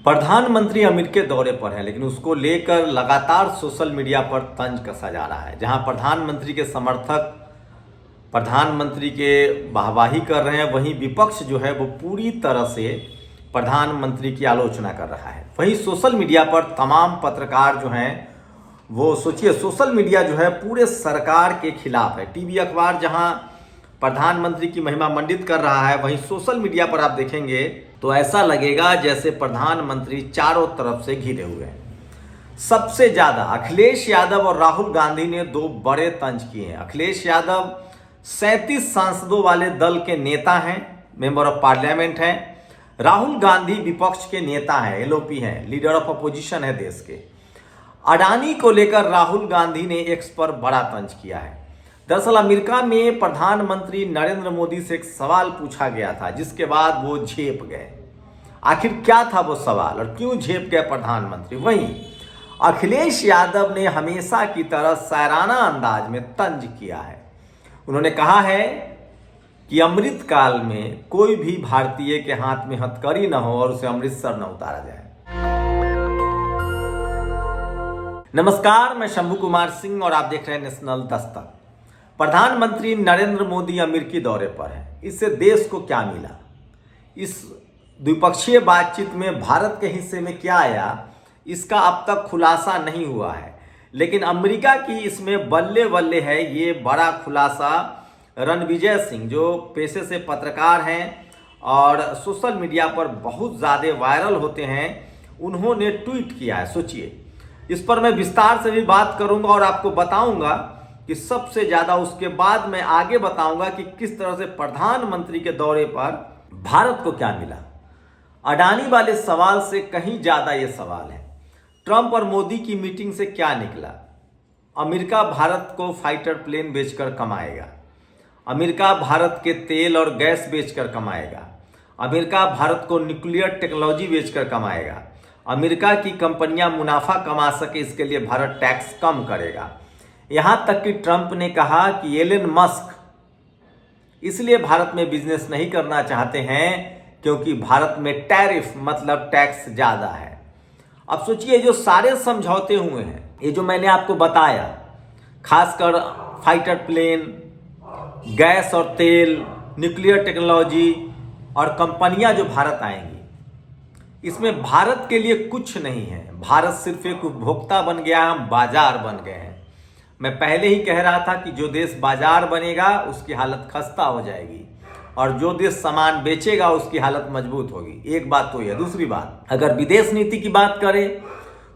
प्रधानमंत्री अमेरिका के दौरे पर है, लेकिन उसको लेकर लगातार सोशल मीडिया पर तंज कसा जा रहा है। जहां प्रधानमंत्री के समर्थक प्रधानमंत्री के वाहवाही कर रहे हैं, वहीं विपक्ष जो है वो पूरी तरह से प्रधानमंत्री की आलोचना कर रहा है। वहीं सोशल मीडिया पर तमाम पत्रकार जो हैं वो सोचिए, सोशल मीडिया जो है पूरे सरकार के खिलाफ है। टीवी अखबार जहां प्रधानमंत्री की महिमा मंडित कर रहा है, वहीं सोशल मीडिया पर आप देखेंगे तो ऐसा लगेगा जैसे प्रधानमंत्री चारों तरफ से घिरे हुए हैं। सबसे ज्यादा अखिलेश यादव और राहुल गांधी ने दो बड़े तंज किए हैं। अखिलेश यादव 37 सांसदों वाले दल के नेता हैं, मेंबर ऑफ पार्लियामेंट हैं। राहुल गांधी विपक्ष के नेता हैं, एलओपी हैं, लीडर ऑफ अपोजिशन है देश के। अडानी को लेकर राहुल गांधी ने एक्स पर बड़ा तंज किया है। दरअसल अमेरिका में प्रधानमंत्री नरेंद्र मोदी से एक सवाल पूछा गया था, जिसके बाद वो झेप गए। आखिर क्या था वो सवाल और क्यों झेप गए प्रधानमंत्री? वहीं अखिलेश यादव ने हमेशा की तरह शायराना अंदाज में तंज किया है। उन्होंने कहा है कि अमृत काल में कोई भी भारतीय के हाथ में हथकड़ी न हो और उसे अमृतसर न उतारा जाए। नमस्कार, मैं शंभू कुमार सिंह और आप देख रहे हैं नेशनल दस्तक। प्रधानमंत्री नरेंद्र मोदी अमेरिकी दौरे पर है। इससे देश को क्या मिला? इस द्विपक्षीय बातचीत में भारत के हिस्से में क्या आया, इसका अब तक खुलासा नहीं हुआ है। लेकिन अमेरिका की इसमें बल्ले बल्ले है। ये बड़ा खुलासा रणविजय सिंह, जो पेशे से पत्रकार हैं और सोशल मीडिया पर बहुत ज़्यादा वायरल होते हैं, उन्होंने ट्वीट किया है। सोचिए, इस पर मैं विस्तार से भी बात करूंगा और आपको बताऊंगा कि सबसे ज़्यादा उसके बाद मैं आगे बताऊंगा कि किस तरह से प्रधानमंत्री के दौरे पर भारत को क्या मिला। अडानी वाले सवाल से कहीं ज़्यादा ये सवाल है, ट्रंप और मोदी की मीटिंग से क्या निकला? अमेरिका भारत को फाइटर प्लेन बेचकर कमाएगा, अमेरिका भारत के तेल और गैस बेचकर कमाएगा, अमेरिका भारत को न्यूक्लियर टेक्नोलॉजी बेचकर कमाएगा, अमेरिका की कंपनियां मुनाफा कमा सके इसके लिए भारत टैक्स कम करेगा। यहां तक कि ट्रंप ने कहा कि एलन मस्क इसलिए भारत में बिजनेस नहीं करना चाहते हैं क्योंकि भारत में टैरिफ मतलब टैक्स ज्यादा है। अब सोचिए, जो सारे समझौते हुए हैं, ये जो मैंने आपको बताया, खासकर फाइटर प्लेन, गैस और तेल, न्यूक्लियर टेक्नोलॉजी और कंपनियां जो भारत आएंगी, इसमें भारत के लिए कुछ नहीं है। भारत सिर्फ एक उपभोक्ता बन गया, हम बाजार बन गए हैं। मैं पहले ही कह रहा था कि जो देश बाजार बनेगा उसकी हालत खस्ता हो जाएगी और जो देश सामान बेचेगा उसकी हालत मजबूत होगी। एक बात तो यह। दूसरी बात, अगर विदेश नीति की बात करें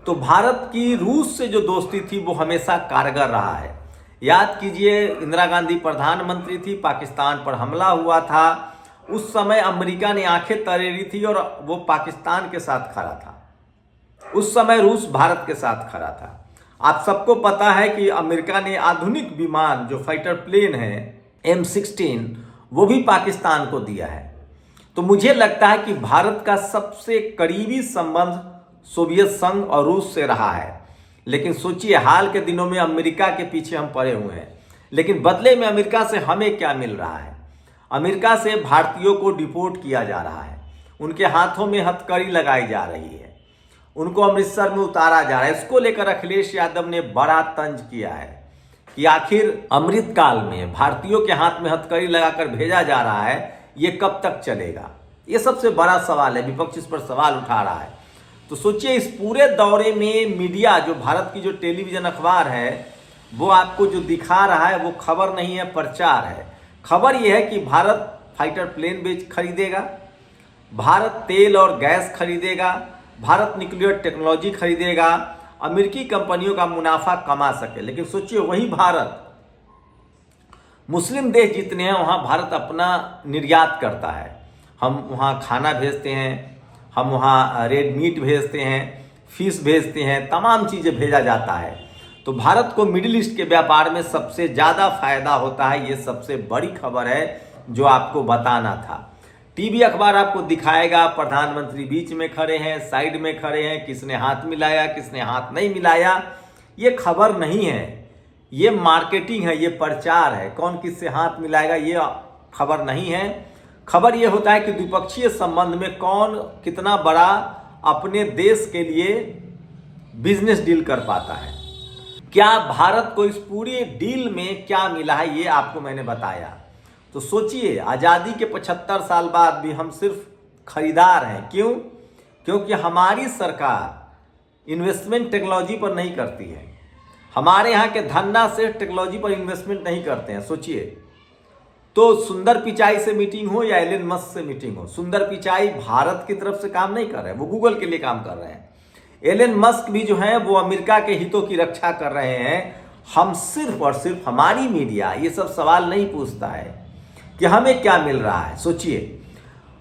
तो भारत की रूस से जो दोस्ती थी वो हमेशा कारगर रहा है। याद कीजिए, इंदिरा गांधी प्रधानमंत्री थी, पाकिस्तान पर हमला हुआ था, उस समय अमेरिका ने आंखें तरेरी थी और वो पाकिस्तान के साथ खड़ा था। उस समय रूस भारत के साथ खड़ा था। आप सबको पता है कि अमेरिका ने आधुनिक विमान जो फाइटर प्लेन है M16 वो भी पाकिस्तान को दिया है। तो मुझे लगता है कि भारत का सबसे करीबी संबंध सोवियत संघ और रूस से रहा है। लेकिन सोचिए, हाल के दिनों में अमेरिका के पीछे हम पड़े हुए हैं, लेकिन बदले में अमेरिका से हमें क्या मिल रहा है? अमेरिका से भारतीयों को डिपोर्ट किया जा रहा है, उनके हाथों में हथकड़ी लगाई जा रही है, उनको अमृतसर में उतारा जा रहा है। इसको लेकर अखिलेश यादव ने बड़ा तंज किया है कि आखिर अमृत काल में भारतीयों के हाथ में हथकड़ी लगाकर भेजा जा रहा है, ये कब तक चलेगा? ये सबसे बड़ा सवाल है। विपक्ष इस पर सवाल उठा रहा है। तो सोचिए, इस पूरे दौरे में मीडिया, जो भारत की जो टेलीविजन अखबार है, वो आपको जो दिखा रहा है वो खबर नहीं है, प्रचार है। खबर यह है कि भारत फाइटर प्लेन खरीदेगा, भारत तेल और गैस खरीदेगा, भारत न्यूक्लियर टेक्नोलॉजी खरीदेगा, अमेरिकी कंपनियों का मुनाफा कमा सके। लेकिन सोचिए, वही भारत, मुस्लिम देश जितने हैं वहाँ भारत अपना निर्यात करता है। हम वहाँ खाना भेजते हैं, हम वहाँ रेड मीट भेजते हैं, फिश भेजते हैं, तमाम चीज़ें भेजा जाता है। तो भारत को मिडिल ईस्ट के व्यापार में सबसे ज़्यादा फायदा होता है। ये सबसे बड़ी खबर है जो आपको बताना था। टीवी अखबार आपको दिखाएगा प्रधानमंत्री बीच में खड़े हैं, साइड में खड़े हैं, किसने हाथ मिलाया, किसने हाथ नहीं मिलाया। ये खबर नहीं है, ये मार्केटिंग है, ये प्रचार है। कौन किससे हाथ मिलाएगा ये खबर नहीं है। खबर ये होता है कि द्विपक्षीय संबंध में कौन कितना बड़ा अपने देश के लिए बिजनेस डील कर पाता है। क्या भारत को इस पूरी डील में क्या मिला है, ये आपको मैंने बताया। तो सोचिए, आज़ादी के 75 साल बाद भी हम सिर्फ खरीदार हैं। क्यों? क्योंकि हमारी सरकार इन्वेस्टमेंट टेक्नोलॉजी पर नहीं करती है। हमारे यहाँ के धन्ना से टेक्नोलॉजी पर इन्वेस्टमेंट नहीं करते हैं। सोचिए, तो सुंदर पिचाई से मीटिंग हो या एलन मस्क से मीटिंग हो, सुंदर पिचाई भारत की तरफ से काम नहीं कर रहे हैं, वो गूगल के लिए काम कर रहे हैं। एलन मस्क भी जो है वो अमेरिका के हितों की रक्षा कर रहे हैं। हम सिर्फ और सिर्फ, हमारी मीडिया ये सब सवाल नहीं पूछता है कि हमें क्या मिल रहा है। सोचिए,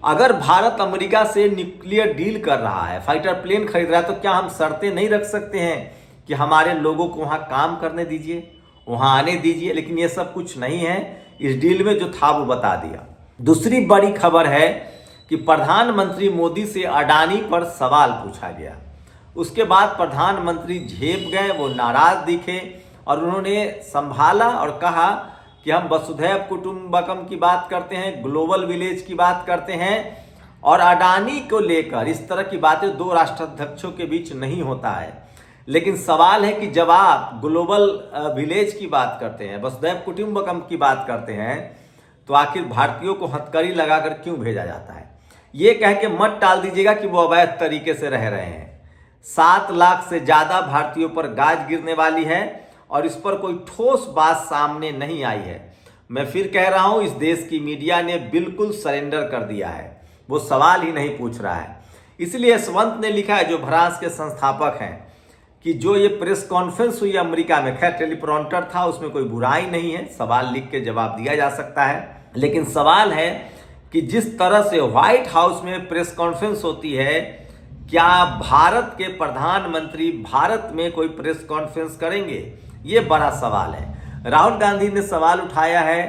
अगर भारत अमेरिका से न्यूक्लियर डील कर रहा है, फाइटर प्लेन खरीद रहा है, तो क्या हम शर्तें नहीं रख सकते हैं कि हमारे लोगों को वहां काम करने दीजिए, वहां आने दीजिए? लेकिन ये सब कुछ नहीं है। इस डील में जो था वो बता दिया। दूसरी बड़ी खबर है कि प्रधानमंत्री मोदी से अडानी पर सवाल पूछा गया। उसके बाद प्रधानमंत्री झेप गए, वो नाराज दिखे और उन्होंने संभाला और कहा कि हम वसुधैव कुटुंबकम की बात करते हैं, ग्लोबल विलेज की बात करते हैं, और अडानी को लेकर इस तरह की बातें दो राष्ट्राध्यक्षों के बीच नहीं होता है। लेकिन सवाल है कि जब आप ग्लोबल विलेज की बात करते हैं, वसुधैव कुटुंबकम की बात करते हैं, तो आखिर भारतीयों को हथकड़ी लगाकर क्यों भेजा जाता है? ये कह के मत टाल दीजिएगा कि वो अवैध तरीके से रह रहे हैं। 7 लाख से ज़्यादा भारतीयों पर गाज गिरने वाली है और इस पर कोई ठोस बात सामने नहीं आई है। मैं फिर कह रहा हूं, इस देश की मीडिया ने बिल्कुल सरेंडर कर दिया है, वो सवाल ही नहीं पूछ रहा है। इसलिए यशवंत ने लिखा है, जो भ्रांस के संस्थापक हैं, कि जो ये प्रेस कॉन्फ्रेंस हुई अमेरिका में, खैर टेलीप्रॉम्प्टर था, उसमें कोई बुराई नहीं है, सवाल लिख के जवाब दिया जा सकता है। लेकिन सवाल है कि जिस तरह से व्हाइट हाउस में प्रेस कॉन्फ्रेंस होती है, क्या भारत के प्रधानमंत्री भारत में कोई प्रेस कॉन्फ्रेंस करेंगे? ये बड़ा सवाल है। राहुल गांधी ने सवाल उठाया है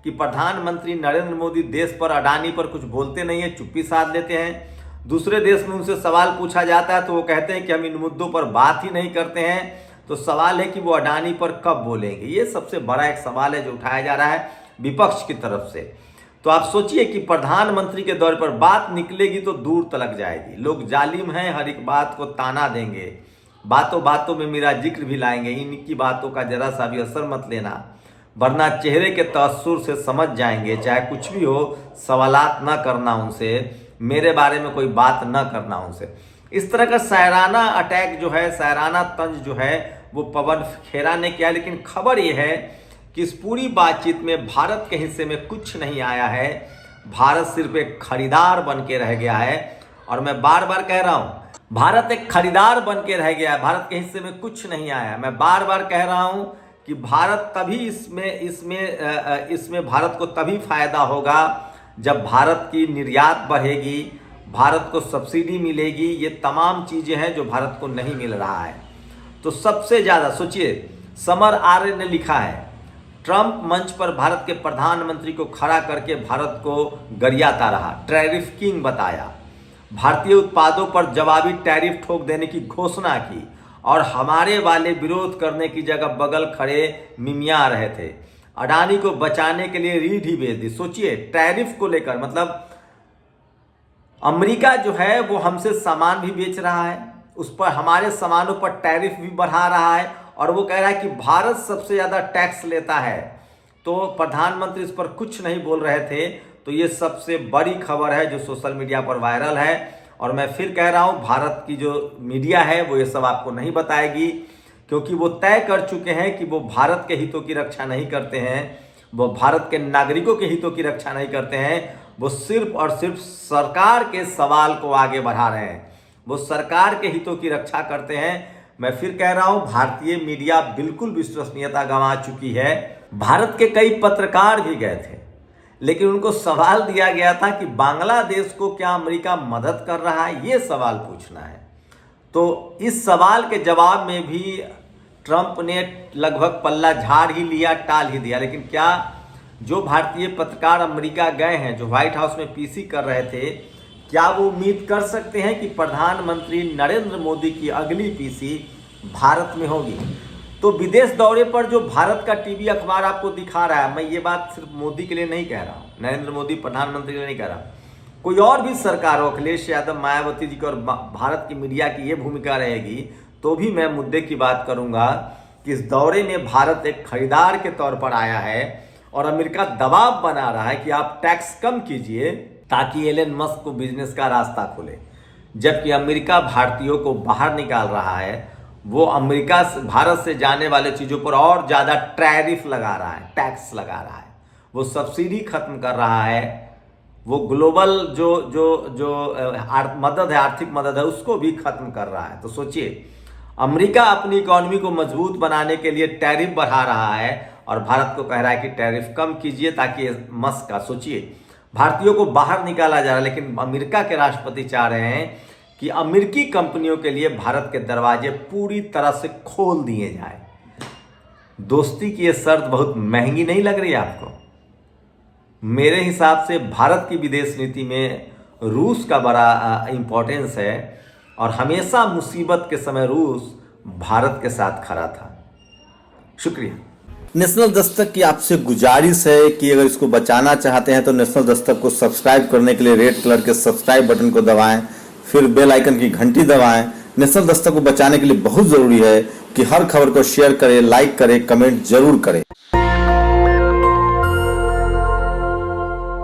कि प्रधानमंत्री नरेंद्र मोदी देश पर, अडानी पर कुछ बोलते नहीं है, चुप्पी साध लेते हैं। दूसरे देश में उनसे सवाल पूछा जाता है तो वो कहते हैं कि हम इन मुद्दों पर बात ही नहीं करते हैं। तो सवाल है कि वो अडानी पर कब बोलेंगे? ये सबसे बड़ा एक सवाल है जो उठाया जा रहा है विपक्ष की तरफ से। तो आप सोचिए कि प्रधानमंत्री के दौरे पर बात निकलेगी तो दूर तलक जाएगी। लोग जालिम हैं, हर एक बात को ताना देंगे, बातों बातों में मेरा जिक्र भी लाएंगे। इनकी बातों का जरा सा भी असर मत लेना, वरना चेहरे के तअस्सुर से समझ जाएंगे। चाहे कुछ भी हो, सवालात न करना उनसे, मेरे बारे में कोई बात न करना उनसे। इस तरह का शायराना अटैक जो है, शायराना तंज जो है, वो पवन खेरा ने किया। लेकिन खबर ये है कि इस पूरी बातचीत में भारत के हिस्से में कुछ नहीं आया है। भारत सिर्फ एक खरीदार बन के रह गया है। और मैं बार बार कह रहा हूं, भारत एक खरीदार बन के रह गया है, भारत के हिस्से में कुछ नहीं आया है। मैं बार बार कह रहा हूं कि भारत तभी इसमें भारत को तभी फायदा होगा जब भारत की निर्यात बढ़ेगी, भारत को सब्सिडी मिलेगी। ये तमाम चीजें हैं जो भारत को नहीं मिल रहा है। तो सबसे ज्यादा सोचिए, समर आर्य ने लिखा है, ट्रंप मंच पर भारत के प्रधानमंत्री को खड़ा करके भारत को गरियाता रहा, टैरिफ किंग बताया, भारतीय उत्पादों पर जवाबी टैरिफ ठोक देने की घोषणा की, और हमारे वाले विरोध करने की जगह बगल खड़े मिमिया रहे थे। अडानी को बचाने के लिए रीढ़ ही बेच दी। सोचिए, टैरिफ को लेकर, मतलब अमेरिका जो है वो हमसे सामान भी बेच रहा है, उस पर हमारे सामानों पर टैरिफ भी बढ़ा रहा है, और वो कह रहा है कि भारत सबसे ज़्यादा टैक्स लेता है। तो प्रधानमंत्री इस पर कुछ नहीं बोल रहे थे। तो ये सबसे बड़ी खबर है जो सोशल मीडिया पर वायरल है। और मैं फिर कह रहा हूँ, भारत की जो मीडिया है वो ये सब आपको नहीं बताएगी, क्योंकि वो तय कर चुके हैं कि वो भारत के हितों की रक्षा नहीं करते हैं, वो भारत के नागरिकों के हितों की रक्षा नहीं करते हैं। वो सिर्फ और सिर्फ सरकार के सवाल को आगे बढ़ा रहे हैं, वो सरकार के हितों की रक्षा करते हैं। मैं फिर कह रहा हूं, भारतीय मीडिया बिल्कुल विश्वसनीयता गंवा चुकी है। भारत के कई पत्रकार भी गए थे, लेकिन उनको सवाल दिया गया था कि बांग्लादेश को क्या अमेरिका मदद कर रहा है, ये सवाल पूछना है। तो इस सवाल के जवाब में भी ट्रंप ने लगभग पल्ला झाड़ ही लिया, टाल ही दिया। लेकिन क्या जो भारतीय पत्रकार अमेरिका गए हैं, जो व्हाइट हाउस में पीसी कर रहे थे, क्या वो उम्मीद कर सकते हैं कि प्रधानमंत्री नरेंद्र मोदी की अगली पीसी भारत में होगी? तो विदेश दौरे पर जो भारत का टीवी अखबार आपको दिखा रहा है, मैं ये बात सिर्फ मोदी के लिए नहीं कह रहा हूँ, नरेंद्र मोदी प्रधानमंत्री के लिए नहीं कह रहा, कोई और भी सरकार हो, अखिलेश यादव, मायावती जी की और भारत की मीडिया की ये भूमिका रहेगी, तो भी मैं मुद्दे की बात करूंगा कि इस दौरे में भारत एक खरीदार के तौर पर आया है और अमेरिका दबाव बना रहा है कि आप टैक्स कम कीजिए ताकि एलन मस्क को बिजनेस का रास्ता खुले। जबकि अमेरिका भारतीयों को बाहर निकाल रहा है, वो अमेरिका से भारत से जाने वाले चीज़ों पर और ज़्यादा टैरिफ लगा रहा है, टैक्स लगा रहा है, वो सब्सिडी खत्म कर रहा है, वो ग्लोबल जो जो जो मदद है, आर्थिक मदद है, उसको भी खत्म कर रहा है। तो सोचिए, अमेरिका अपनी इकोनॉमी को मजबूत बनाने के लिए टैरिफ बढ़ा रहा है और भारत को कह रहा है कि टैरिफ कम कीजिए ताकि मस्क का, सोचिए, भारतीयों को बाहर निकाला जा रहा है, लेकिन अमेरिका के राष्ट्रपति चाह रहे हैं कि अमेरिकी कंपनियों के लिए भारत के दरवाजे पूरी तरह से खोल दिए जाए। दोस्ती की ये शर्त बहुत महंगी नहीं लग रही आपको? मेरे हिसाब से भारत की विदेश नीति में रूस का बड़ा इंपॉर्टेंस है और हमेशा मुसीबत के समय रूस भारत के साथ खड़ा था। शुक्रिया। नेशनल दस्तक की आपसे गुजारिश है कि अगर इसको बचाना चाहते हैं तो नेशनल दस्तक को सब्सक्राइब करने के लिए रेड कलर के सब्सक्राइब बटन को दबाएं, फिर बेल आइकन की घंटी दबाएं। नेशनल दस्तक को बचाने के लिए बहुत जरूरी है कि हर खबर को शेयर करें, लाइक करें, कमेंट जरूर करें।